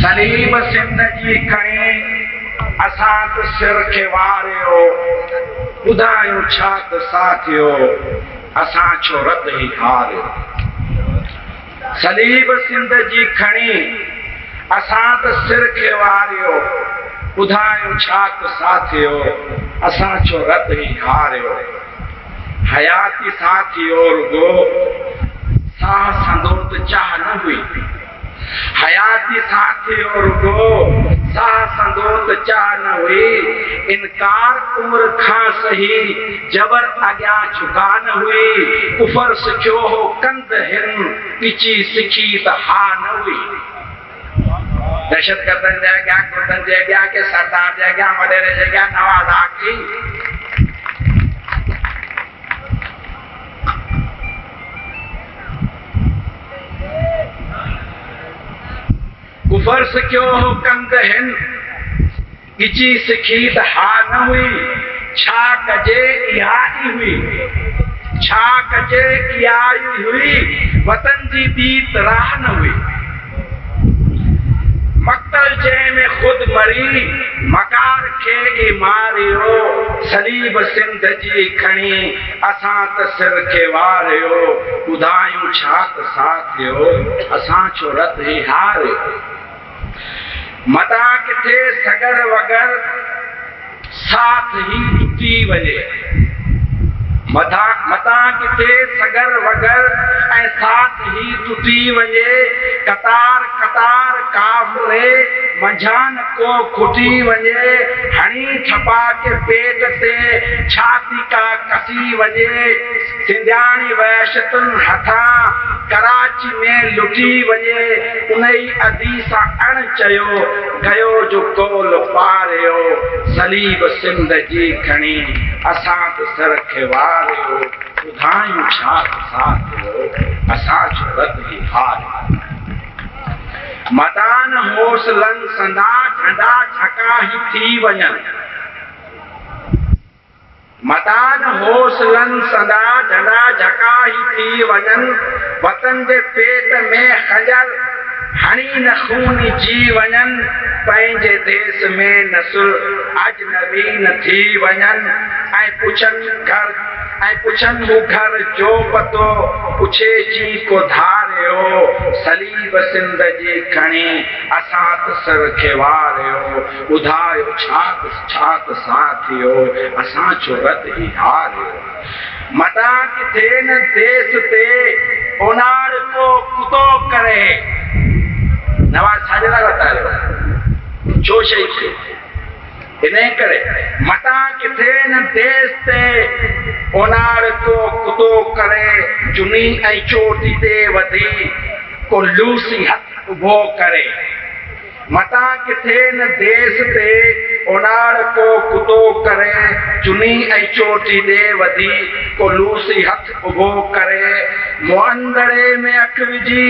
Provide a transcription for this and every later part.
सलीब सिंध जी खणी असां त सिर खे वारियो, ॿुधायूं छा त साथियो, असां छो रत ई हारियो। सलीब सिंध जी खणी असां त सिर खे वारियो, ॿुधायूं छा त साथियो, असां छो रत ई हारियो। हयाती साथियो रुगो साह संदोत चाह न हुई, हयाती साथियो रुगो साह संदोत चाह न हुई। इनकार उम्र खां सही जबर अॻियां झुका न हुई। कुफर सिखियो हो कंद हिन पिची सिखी त हा न हुई। दहशत गर्दनि जे अॻियां, कुर्दनि जे अॻियां के सरदार जे अॻियां, वॾेरे जे अॻियां नवाज़ आखी। कुफर सिखियो हो कंद हिन पिची सिखी त हा न हुई। छा कजे इहा ई हुई, छा कजे इहा ई हुई। वतन जी ॿी राह न हुई। मक़तल जंहिंमें ख़ुद मरी मकार खे ई मारियो। सलीब सिंध जी खणी असां त सिर खे वारियो, ॿुधायूं छा त साथियो, असां छो रत ई हारियो। मता किथे सगर वगर साथ ही टुटी वञे, मता किथे सगर वगर ऐं साथ ही टुटी वञे। कतार कतार काफ़िले मंझान को खुटी वञे। हणी छपा के पेट ते छाती का कसी वञे। सिंधियाणी वहशतुन हथां कराची में लुटी वञे। उनई अदी सां अण चयो गयो जो कोल पारियो। सलीब सिंध जी खणी असां त सर खे वारियो, ॿुधायूं छा त साथियो, असां छो रत ई हारियो। मदान हौसलन संदा झंडा झका ही थी वञनि। मदान हौसलन संदा झंडा झका ही थी वञनि। वतन जे पेट में खंजर हणी न खून जी वञनि। पंहिंजे देश में नसुल अजनबी न थी वञनि। ऐं पुछनि हू घर जो पतो, पुछे जी को धारियो। सलीब सिंध जी खणी असां त सर खे वारियो, ॿुधायो छा त साथियो, असां छो रत ई हारियो। मता किथे न देश ते ओनार को कुतो करे। नवाज़ छाजे लाइ वरितायो, छो शही खे इन करे। मता किथे न देश ते ओनार को कुतो करे। चुनी ऐं चोटी ते वधी को लूसी हथ उभो करे। मता किथे न देश ते ओनार को कुतो करे। चुनी ऐं चोटी ते वधी को लूसी हथ उभो करे। मुअंदड़े में अख विझी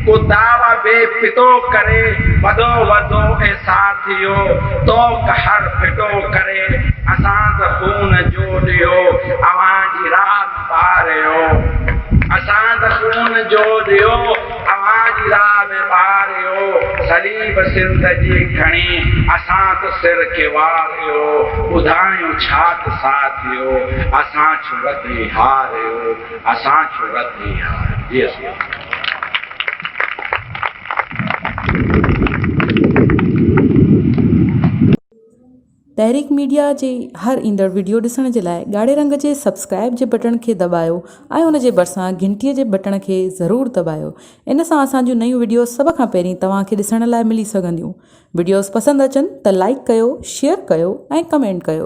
को दावा बेपितो करे। वधो वधो ऐं साथियो तो कहर फिटो करे। असां त खून जोड़ियो अवां जी राह पारियो। असां त खून जोड़ियो अवां जी राह में पारियो। सलीब सिंध जी खणी असां त सिर खे वारियो, ॿुधायूं छा त साथियो, असां छो रत ई हारियो, असां छो रत ई हारियो। तहरीक मीडिया जे हर ईंदड़ वीडियो ॾिसण जे लाइ ॻाढ़े रंग जे सब्सक्राइब जे बटन खे दॿायो ऐं उन जे भरिसां घंटीअ जे बटन खे ज़रूरु दॿायो। इन सां असांजूं नयूं वीडियोस सभ खां पहिरीं तव्हांखे ॾिसण लाइ मिली सघंदियूं। वीडियोस पसंदि अचनि त लाइक कयो, शेयर कयो ऐं कमेंट कयो।